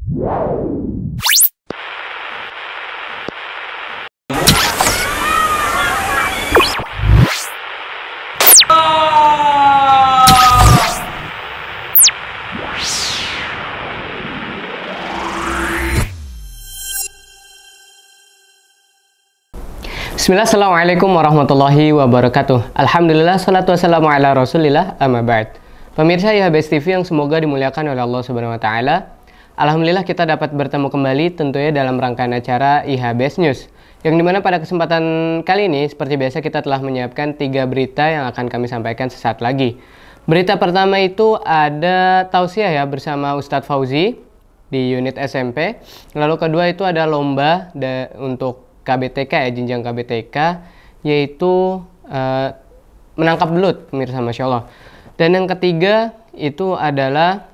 Bismillah, assalamualaikum warahmatullahi wabarakatuh. Alhamdulillah, salatu wassalamu ala rasulillah, amma ba'd. Pemirsa IHBS TV yang semoga dimuliakan oleh Allah Subhanahu wa Ta'ala. Alhamdulillah kita dapat bertemu kembali tentunya dalam rangkaian acara IHBS News, yang dimana pada kesempatan kali ini seperti biasa kita telah menyiapkan 3 berita yang akan kami sampaikan sesaat lagi. Berita pertama itu ada tausiah ya bersama Ustadz Fauzi di unit SMP. Lalu kedua itu ada lomba untuk KBTK ya, jenjang KBTK, yaitu menangkap belut, pemirsa, Masya Allah. Dan yang ketiga itu adalah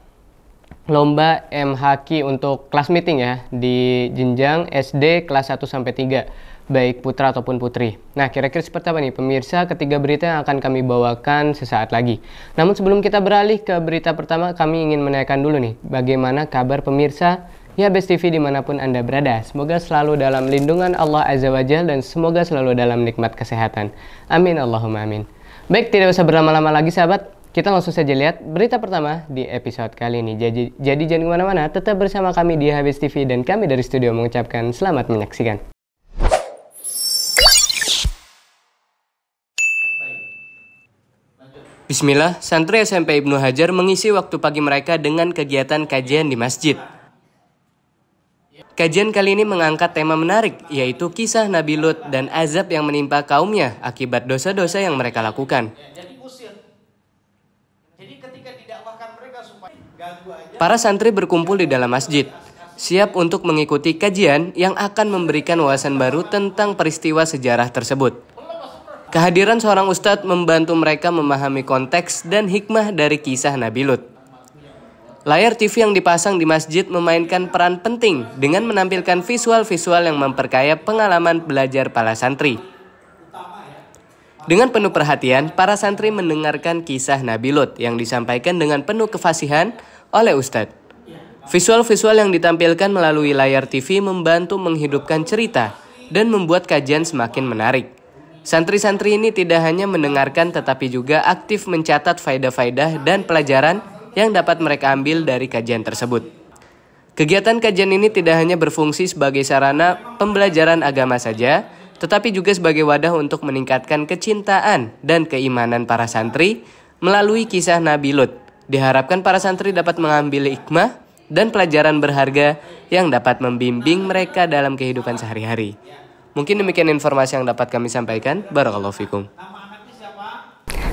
lomba MHQ untuk kelas meeting ya, di jenjang SD kelas 1-3, baik putra ataupun putri. Nah, kira-kira seperti apa nih pemirsa ketiga berita yang akan kami bawakan sesaat lagi. Namun sebelum kita beralih ke berita pertama, kami ingin menanyakan dulu nih, bagaimana kabar pemirsa IHBS TV dimanapun Anda berada. Semoga selalu dalam lindungan Allah Azza wa Jalla dan semoga selalu dalam nikmat kesehatan. Amin Allahumma amin. Baik, tidak usah berlama-lama lagi sahabat, kita langsung saja lihat berita pertama di episode kali ini. Jadi jangan kemana-mana, tetap bersama kami di IHBS TV dan kami dari studio mengucapkan selamat menyaksikan. Bismillah, santri SMP Ibnu Hajar mengisi waktu pagi mereka dengan kegiatan kajian di masjid. Kajian kali ini mengangkat tema menarik, yaitu kisah Nabi Lut dan azab yang menimpa kaumnya akibat dosa-dosa yang mereka lakukan. Para santri berkumpul di dalam masjid, siap untuk mengikuti kajian yang akan memberikan wawasan baru tentang peristiwa sejarah tersebut. Kehadiran seorang ustadz membantu mereka memahami konteks dan hikmah dari kisah Nabi Lut. Layar TV yang dipasang di masjid memainkan peran penting dengan menampilkan visual-visual yang memperkaya pengalaman belajar para santri. Dengan penuh perhatian, para santri mendengarkan kisah Nabi Lut yang disampaikan dengan penuh kefasihan oleh ustadz. Visual-visual yang ditampilkan melalui layar TV membantu menghidupkan cerita dan membuat kajian semakin menarik. Santri-santri ini tidak hanya mendengarkan tetapi juga aktif mencatat faedah-faedah dan pelajaran yang dapat mereka ambil dari kajian tersebut. Kegiatan kajian ini tidak hanya berfungsi sebagai sarana pembelajaran agama saja, tetapi juga sebagai wadah untuk meningkatkan kecintaan dan keimanan para santri melalui kisah Nabi Lut. Diharapkan para santri dapat mengambil hikmah dan pelajaran berharga yang dapat membimbing mereka dalam kehidupan sehari-hari. Mungkin demikian informasi yang dapat kami sampaikan. Barakallahu fikum.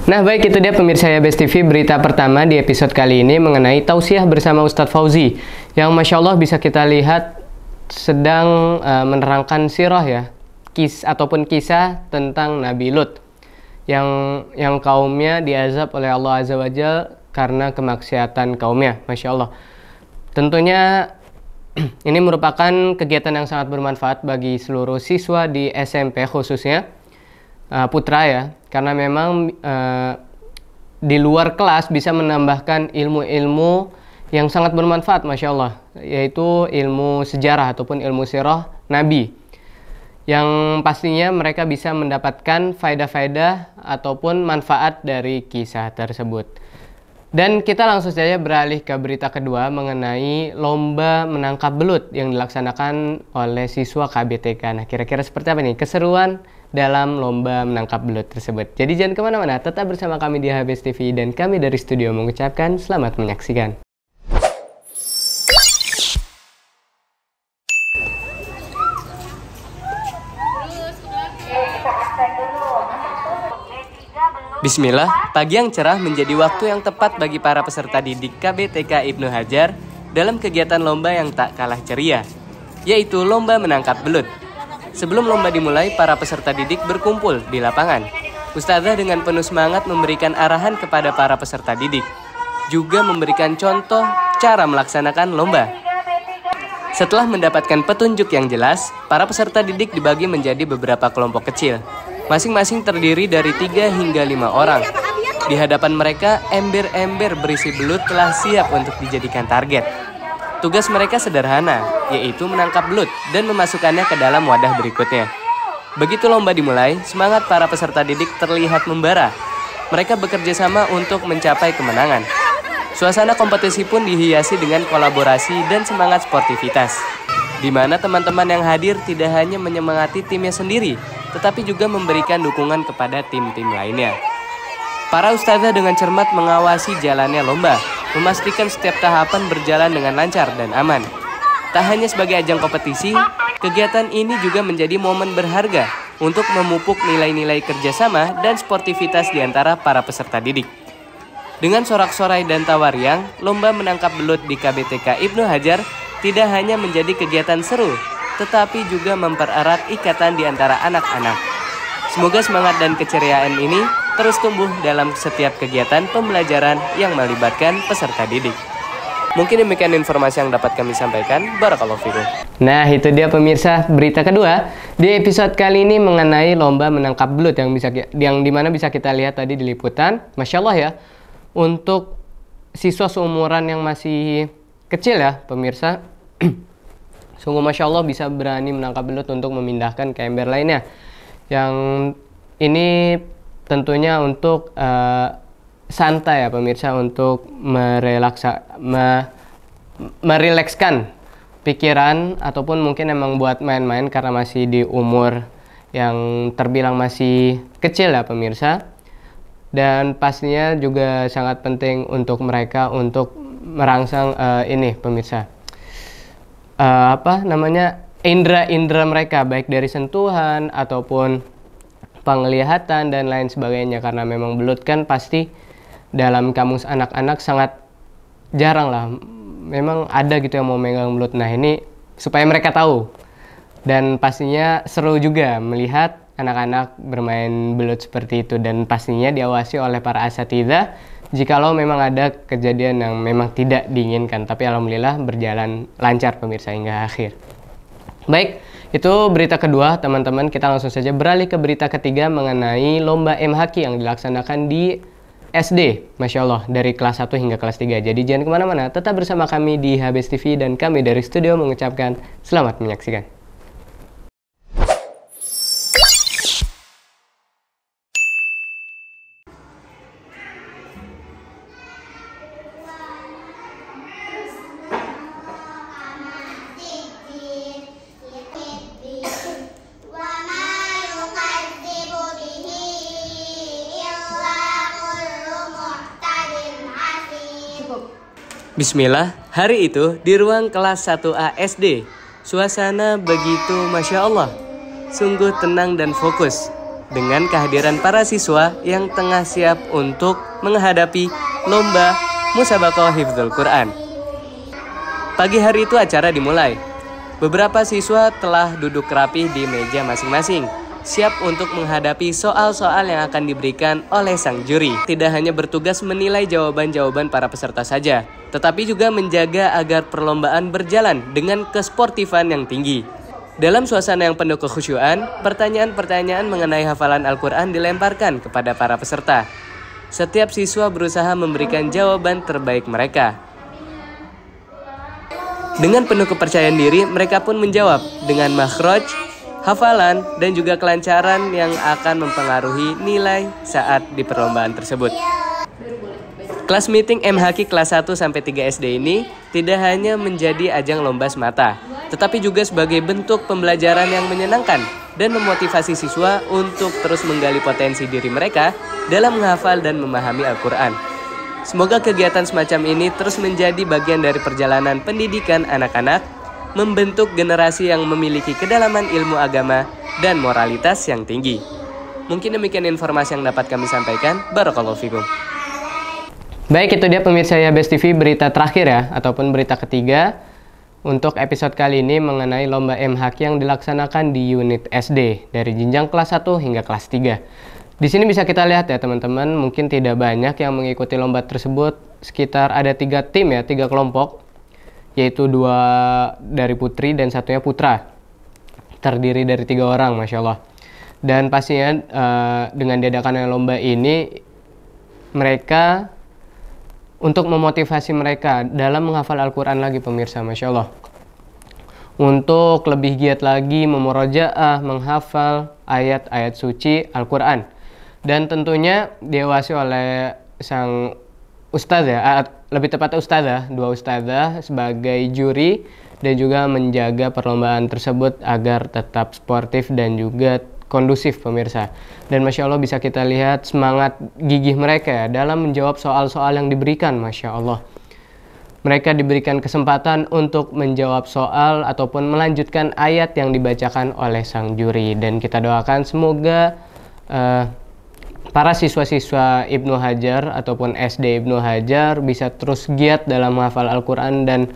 Nah baik, itu dia pemirsa IHBS TV berita pertama di episode kali ini mengenai tausiah bersama Ustadz Fauzi, yang Masya Allah bisa kita lihat sedang menerangkan sirah ya, kisah tentang Nabi Lut yang kaumnya diazab oleh Allah Azza wa Jalla karena kemaksiatan kaumnya. Masya Allah, tentunya ini merupakan kegiatan yang sangat bermanfaat bagi seluruh siswa di SMP khususnya putra ya, karena memang di luar kelas bisa menambahkan ilmu-ilmu yang sangat bermanfaat, Masya Allah, yaitu ilmu sejarah ataupun ilmu sirah Nabi, yang pastinya mereka bisa mendapatkan faedah-faedah ataupun manfaat dari kisah tersebut. Dan kita langsung saja beralih ke berita kedua mengenai lomba menangkap belut yang dilaksanakan oleh siswa KBTK. Nah, kira-kira seperti apa nih keseruan dalam lomba menangkap belut tersebut? Jadi jangan kemana-mana, tetap bersama kami di IHBS TV dan kami dari studio mengucapkan selamat menyaksikan. Bismillah, pagi yang cerah menjadi waktu yang tepat bagi para peserta didik KBTK Ibnu Hajar dalam kegiatan lomba yang tak kalah ceria, yaitu lomba menangkap belut. Sebelum lomba dimulai, para peserta didik berkumpul di lapangan. Ustazah dengan penuh semangat memberikan arahan kepada para peserta didik, juga memberikan contoh cara melaksanakan lomba. Setelah mendapatkan petunjuk yang jelas, para peserta didik dibagi menjadi beberapa kelompok kecil. Masing-masing terdiri dari 3 hingga 5 orang. Di hadapan mereka, ember-ember berisi belut telah siap untuk dijadikan target. Tugas mereka sederhana, yaitu menangkap belut dan memasukkannya ke dalam wadah berikutnya. Begitu lomba dimulai, semangat para peserta didik terlihat membara. Mereka bekerja sama untuk mencapai kemenangan. Suasana kompetisi pun dihiasi dengan kolaborasi dan semangat sportivitas, di mana teman-teman yang hadir tidak hanya menyemangati timnya sendiri, tetapi juga memberikan dukungan kepada tim-tim lainnya. Para ustazah dengan cermat mengawasi jalannya lomba, memastikan setiap tahapan berjalan dengan lancar dan aman. Tak hanya sebagai ajang kompetisi, kegiatan ini juga menjadi momen berharga untuk memupuk nilai-nilai kerjasama dan sportivitas di antara para peserta didik. Dengan sorak-sorai dan tawariang, lomba menangkap belut di KBTK Ibnu Hajar tidak hanya menjadi kegiatan seru, tetapi juga mempererat ikatan di antara anak-anak. Semoga semangat dan keceriaan ini terus tumbuh dalam setiap kegiatan pembelajaran yang melibatkan peserta didik. Mungkin demikian informasi yang dapat kami sampaikan. Barakallahu fikum. Nah, itu dia pemirsa berita kedua di episode kali ini mengenai lomba menangkap belut yang dimana bisa kita lihat tadi di liputan. Masya Allah ya, untuk siswa seumuran yang masih kecil ya pemirsa, sungguh Masya Allah bisa berani menangkap belut untuk memindahkan ke ember lainnya. Yang ini tentunya untuk santai ya pemirsa, untuk merilekskan pikiran ataupun mungkin emang buat main-main karena masih di umur yang terbilang masih kecil ya pemirsa. Dan pastinya juga sangat penting untuk mereka untuk merangsang ini pemirsa, indera-indera mereka, baik dari sentuhan ataupun penglihatan dan lain sebagainya, karena memang belut kan pasti dalam kamus anak-anak sangat jarang lah memang ada gitu yang mau megang belut. Nah, ini supaya mereka tahu, dan pastinya seru juga melihat anak-anak bermain belut seperti itu, dan pastinya diawasi oleh para asatidzah jikalau memang ada kejadian yang memang tidak diinginkan, tapi alhamdulillah berjalan lancar pemirsa hingga akhir. Baik, itu berita kedua teman-teman. Kita langsung saja beralih ke berita ketiga mengenai lomba MHQ yang dilaksanakan di SD, Masya Allah, dari kelas 1 hingga kelas 3. Jadi jangan kemana-mana, tetap bersama kami di HBS TV dan kami dari studio mengucapkan selamat menyaksikan. Bismillah, hari itu di ruang kelas 1A SD, suasana begitu Masya Allah, sungguh tenang dan fokus dengan kehadiran para siswa yang tengah siap untuk menghadapi lomba Musabaqah Hifdzul Quran. Pagi hari itu acara dimulai. Beberapa siswa telah duduk rapih di meja masing-masing, siap untuk menghadapi soal-soal yang akan diberikan oleh sang juri. Tidak hanya bertugas menilai jawaban-jawaban para peserta saja, tetapi juga menjaga agar perlombaan berjalan dengan kesportifan yang tinggi. Dalam suasana yang penuh kekhusyuan, pertanyaan-pertanyaan mengenai hafalan Al-Quran dilemparkan kepada para peserta. Setiap siswa berusaha memberikan jawaban terbaik mereka. Dengan penuh kepercayaan diri, mereka pun menjawab dengan makhraj, hafalan, dan juga kelancaran yang akan mempengaruhi nilai saat di perlombaan tersebut. Kelas meeting MHQ kelas 1-3 SD ini tidak hanya menjadi ajang lomba semata, tetapi juga sebagai bentuk pembelajaran yang menyenangkan dan memotivasi siswa untuk terus menggali potensi diri mereka dalam menghafal dan memahami Al-Quran. Semoga kegiatan semacam ini terus menjadi bagian dari perjalanan pendidikan anak-anak, membentuk generasi yang memiliki kedalaman ilmu agama dan moralitas yang tinggi. Mungkin demikian informasi yang dapat kami sampaikan. Barakallahu fikum. Baik, itu dia pemirsa HBS TV berita terakhir ya, ataupun berita ketiga untuk episode kali ini mengenai lomba MHQ yang dilaksanakan di unit SD dari jenjang kelas 1 hingga kelas 3. Di sini bisa kita lihat ya teman-teman, mungkin tidak banyak yang mengikuti lomba tersebut, sekitar ada 3 tim ya, 3 kelompok, yaitu 2 dari putri dan satunya putra, terdiri dari 3 orang, Masya Allah. Dan pastinya dengan diadakannya lomba ini, mereka untuk memotivasi mereka dalam menghafal Al-Quran lagi pemirsa, Masya Allah. Untuk lebih giat lagi memurojaah, menghafal ayat-ayat suci Al-Quran. Dan tentunya diawasi oleh sang ustadzah, lebih tepatnya ustadzah, 2 ustadzah sebagai juri dan juga menjaga perlombaan tersebut agar tetap sportif dan juga kondusif pemirsa. Dan Masya Allah bisa kita lihat semangat gigih mereka ya, dalam menjawab soal-soal yang diberikan, Masya Allah. Mereka diberikan kesempatan untuk menjawab soal ataupun melanjutkan ayat yang dibacakan oleh sang juri. Dan kita doakan semoga para siswa-siswa Ibnu Hajar ataupun SD Ibnu Hajar bisa terus giat dalam menghafal Al-Quran dan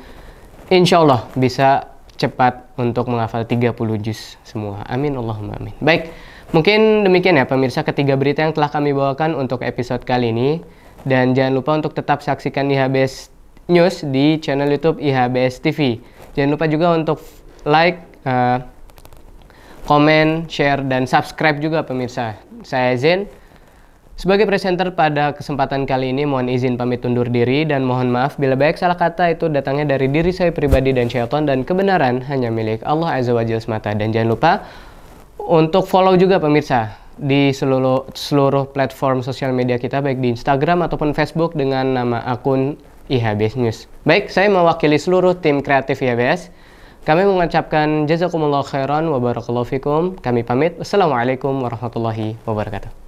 insya Allah bisa cepat untuk menghafal 30 juz semua. Amin Allahumma amin. Baik, mungkin demikian ya pemirsa ketiga berita yang telah kami bawakan untuk episode kali ini. Dan jangan lupa untuk tetap saksikan IHBS News di channel YouTube IHBS TV. Jangan lupa juga untuk like, komen, share, dan subscribe juga pemirsa. Saya Zen. Sebagai presenter pada kesempatan kali ini, mohon izin pamit undur diri dan mohon maaf bila baik salah kata itu datangnya dari diri saya pribadi dan syaitan, dan kebenaran hanya milik Allah Azza wa Jalla semata. Dan jangan lupa untuk follow juga pemirsa di seluruh platform sosial media kita, baik di Instagram ataupun Facebook dengan nama akun IHBS News. Baik, saya mewakili seluruh tim kreatif IHBS. Kami mengucapkan jazakumullah khairan wa barakallahu fikum. Kami pamit. Wassalamualaikum warahmatullahi wabarakatuh.